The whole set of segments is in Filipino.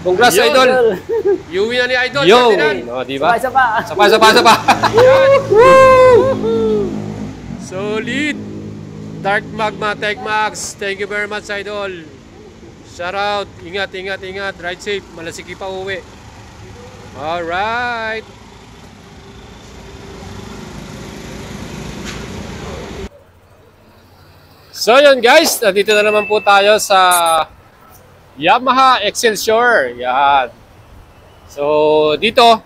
Congrats, Idol. Uwi na ni Idol. Yo. No, di ba? Sapa. Sapa. Solid. Dark Magma Tech Max. Thank you very much, Idol. Shout out. Ingat. Ride safe. Malasiki pa uwi. Alright. So yun guys, nandito na naman po tayo sa Yamaha Excelsior. Yan. So dito,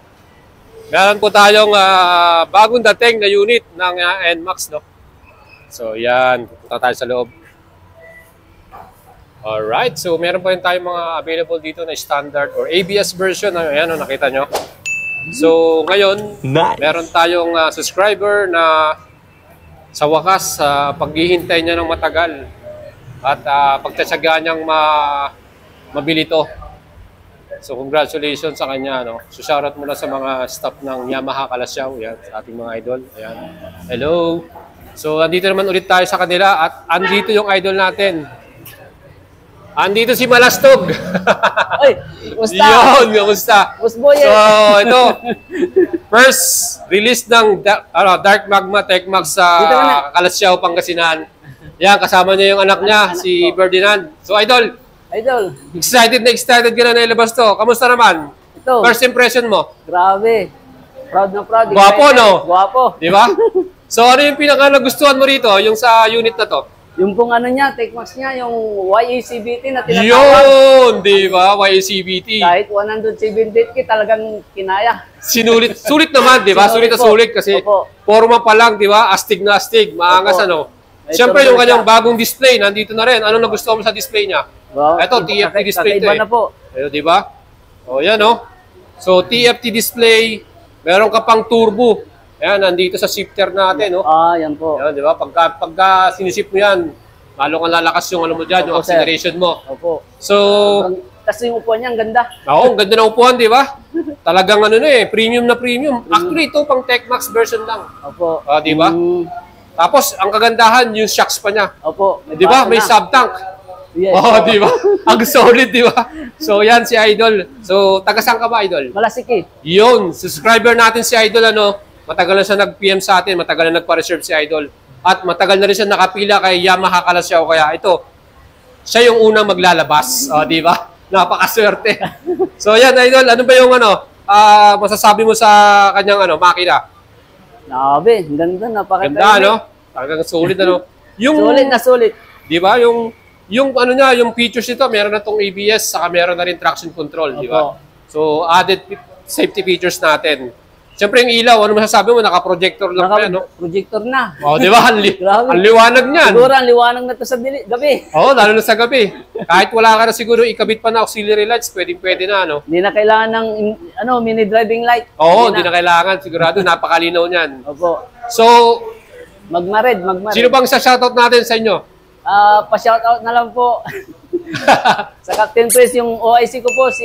meron po tayong bagong dating na unit ng NMAX, no? So yan, pupunta tayo sa loob. Alright, so meron po rin tayong mga available dito na standard or ABS version. Ayan, nakita nyo. So ngayon, meron tayong subscriber na sa wakas, paghihintay niya ng matagal at pagtatsagaan niyang mabili ito. So congratulations sa kanya, no? So shoutout muna sa mga staff ng Yamaha Kalasyaw, yan, sa ating mga idol. Ayan. Hello. So andito naman ulit tayo sa kanila at andito yung idol natin. Andito si Malastog. Oy, kumusta? Yun, kumusta? So ito, first release ng Dark Magma Tech Max sa Kalasyaw, Pangasinan. Yan, kasama niya yung anak niya, si Ferdinand. So Idol, excited ka na ilabas to. Kamusta naman? Ito. First impression mo? Grabe. Proud na proud. Gwapo, no? Gwapo. Di ba? So ano yung pinaka nagustuhan mo rito, yung sa unit na to? Yung pong ano niya, TechMax niya, yung YACBT na tinatawag. Yun, di ba? YACBT. Kahit 178K talagang kinaya. Sulit naman, di ba? Sulit na sulit kasi forma pa lang, di ba? Astig na astig, maangas ano. Siyempre yung kanyang bagong display, nandito na rin. Ano nagustuhan mo sa display niya? Wow, ito, TFT display ito eh. Na po. Ayun, di ba? O yan o. So TFT display, meron ka pang turbo. Ayan, nandito sa shifter natin, no? Yan po. Ayan, di ba? Pagka sinisip mo yan, lalo kang lalakas yung ano mo dyan, yung acceleration mo. Opo. So, kasi yung upuan niya, ang ganda. Oo, ang ganda ng upuan, di ba? Talagang ano na eh, premium na premium. Actually, ito pang TechMax version lang. Opo. Di ba? Tapos, ang kagandahan, yung shocks pa niya. Opo. Di ba? May sub-tank. Yes. Di ba? Ang solid, di ba? So, yan si Idol. So, taga-saan ka ba, Idol? Malasiki. Yun, subscriber natin si Idol, ano? Matagal na siya nag-PM sa atin, matagal na nagpa-reserve si Idol. At matagal na rin siya nakapila kay Yamaha Kalasyaw. Kaya ito, siya yung unang maglalabas. Di ba? Napakaswerte. So yan, Idol, ano ba yung masasabi mo sa kanyang makina? Grabe, ganda, napakaganda. Ganda, no? Talagang solid, ano? Yung, solid na solid. Di ba? Yung ano niya, yung features nito, meron na tong ABS, saka meron na rin traction control, di ba? So, added safety features natin. Siyempre yung ilaw, ano masasabi mo? Naka-projector lang pa yan, no? Projector na. Di ba? Ang liwanag niyan. Siguro ang liwanag na to sa gabi. Lalo na sa gabi. Kahit wala ka na siguro ikabit pa na auxiliary lights, pwede na, no? Hindi na kailangan ng mini driving light. Hindi na kailangan. Sigurado, napakalinaw niyan. Opo. So, magmared. Sino bang sa-shoutout natin sa inyo? Pa-shoutout na lang po. Sa Captain Prince, yung OIC ko po, si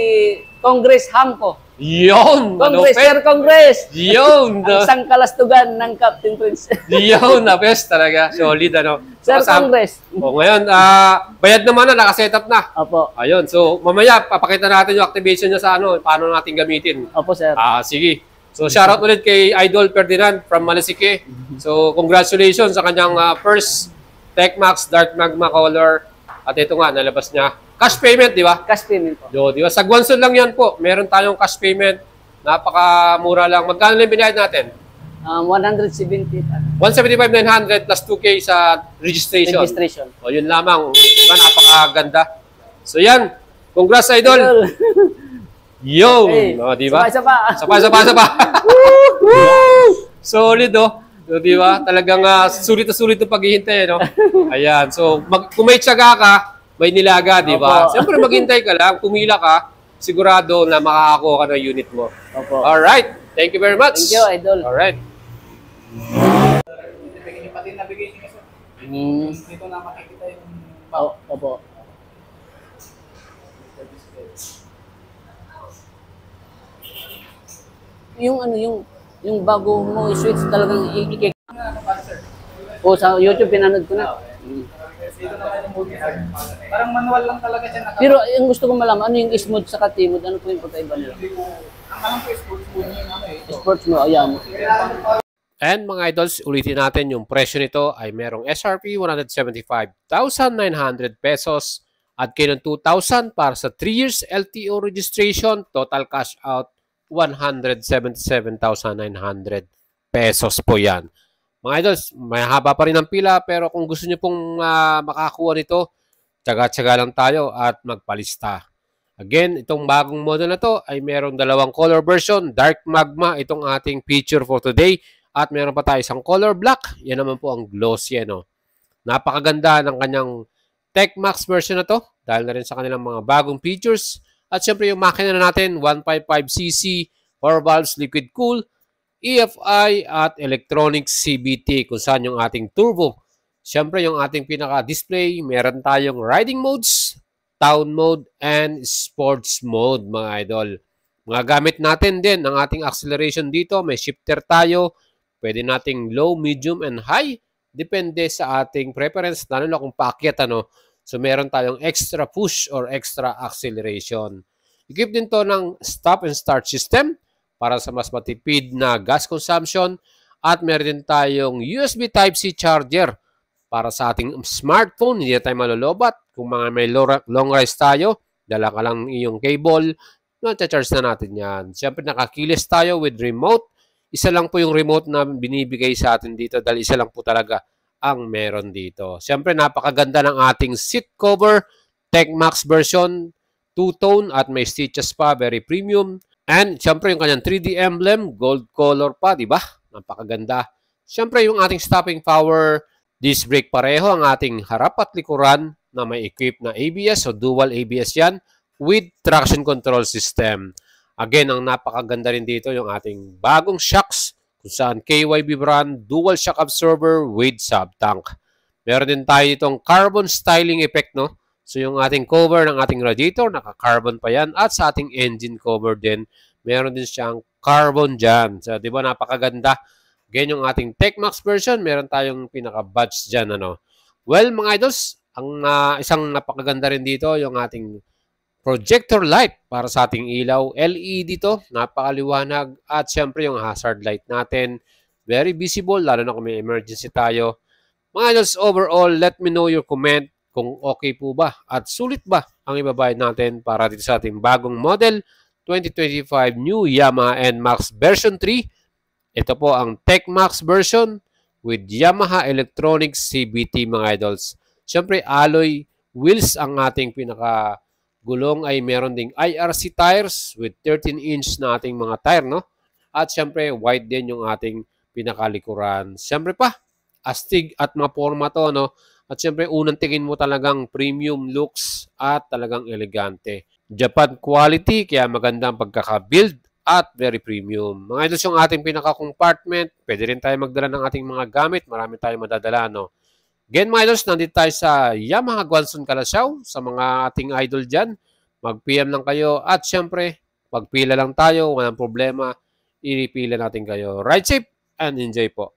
Congress Hamco. Yun! Sir Congress! Yun! Ang isang kalastugan ng Captain Prince. Yun! Best talaga. Solid, ano? Sir Congress. Ngayon, bayad naman na, nakasetup na. Opo. Ayun. So, mamaya, papakita natin yung activation niya sa paano natin gamitin. Opo, sir. Sige. So, shoutout ulit kay Idol Ferdinand from Malasiki. So, congratulations sa kanyang first TechMax Dark Magma color. At ito nga, nalabas niya. Cash payment, di ba? Cash payment po. Di ba? Sa Guanson lang yan po. Meron tayong cash payment. Napakamura lang. Magkano lang binayad natin? 170. 175,900 plus 2K sa registration. Yun lamang. Diba? Napakaganda. So yan. Congrats, Idol. Yo! Di ba? Sapa. Solid, So, di ba? Talagang sulit na sulit yung paghihintay, no? Ayan. So, kung may tiyaga ka, may nilaga, di ba? Siyempre, maghintay ka lang, pumila ka, sigurado na makakakuha ka ng unit mo. Opo. Alright. Thank you very much. Thank you, Idol. Alright. Dito na makikita yung... Opo. Yung bago mo i-switch talagang ikik. Sa YouTube, pinanood ko na. Dito naman yung modified. Parang manual lang talaga siya naka. Pero yung gusto ko malaman, ano yung smooth sa timod? Ano po yung pagkaiba nila? Ang alam ko sports mode niya yung ano eh. Sports mo, ayan. And mga idols, ulitin natin yung presyo nito ay merong SRP 175,900 pesos at kayo ng 2,000 para sa 3 years LTO registration, total cash out 177,900 pesos po yan. Mga idols, may haba pa rin ang pila pero kung gusto nyo pong makakuha nito, tsaga-tsaga lang tayo at magpalista. Again, itong bagong model na to ay merong dalawang color version, dark magma, itong ating feature for today. At meron pa tayo isang color black. Yan naman po ang glossy. Ano? Napakaganda ng kanyang TechMax version na to. Dahil na rin sa kanilang mga bagong features. At syempre yung makina na natin, 155cc, 4 valves liquid cool, EFI at electronic CVT kung saan yung ating turbo. Syempre yung ating pinaka-display, meron tayong riding modes, town mode, and sports mode mga idol. Mga gamit natin din ang ating acceleration dito. May shifter tayo. Pwede nating low, medium, and high. Depende sa ating preference, lalo na kung paakyat, ano. So, meron tayong extra push or extra acceleration. Equip din to ng stop and start system para sa mas matipid na gas consumption. At meron din tayong USB Type-C charger para sa ating smartphone. Hindi na tayo malolobat. Kung mga may long rise tayo, dala ka lang iyong cable, na-charge na natin yan. Siyempre, nakakilis tayo with remote. Isa lang po yung remote na binibigay sa atin dito dahil isa lang po talaga ang meron dito. Siyempre, napakaganda ng ating seat cover, TechMax version, two-tone at may stitches pa, very premium. And siyempre, yung kanyang 3D emblem, gold color pa, di ba? Napakaganda. Siyempre, yung ating stopping power, disc brake pareho, ang ating harap at likuran na may equip na ABS o dual ABS yan with traction control system. Again, ang napakaganda rin dito yung ating bagong shocks kung saan KYB brand dual shock absorber with sub-tank. Meron din tayo itong carbon styling effect, no? So, yung ating cover ng ating radiator, naka-carbon pa yan. At sa ating engine cover din, meron din siyang carbon dyan. So, di ba napakaganda? Again, yung ating TechMax version, meron tayong pinaka-badge dyan, ano? Well, mga idols, ang isang napakaganda rin dito, yung ating projector light para sa ating ilaw. LED to, napakaliwanag. At syempre yung hazard light natin, very visible, lalo na kung may emergency tayo. Mga idols, overall, let me know your comment kung okay po ba at sulit ba ang ibabayad natin para dito sa ating bagong model 2025 new Yamaha NMAX version 3. Ito po ang TechMax version with Yamaha Electronics CVT mga idols. Syempre, alloy wheels ang ating pinaka gulong ay meron ding IRC tires with 13-inch na ating mga tire, no? At syempre, wide din yung ating pinakalikuran. Syempre pa, astig at mga forma to, no? At syempre, unang tingin mo talagang premium looks at talagang elegante. Japan quality, kaya maganda ang pagkaka-build at very premium. Mga idols yung ating pinaka-compartment. Pwede rin tayo magdala ng ating mga gamit. Marami tayong madadala, no? Again, mga idols, nandito tayo sa Yamaha Guanzon Calasiao. Sa mga ating idol dyan, mag-PM lang kayo. At syempre, magpila lang tayo. Walang problema. Ipila natin kayo. Ride safe and enjoy po.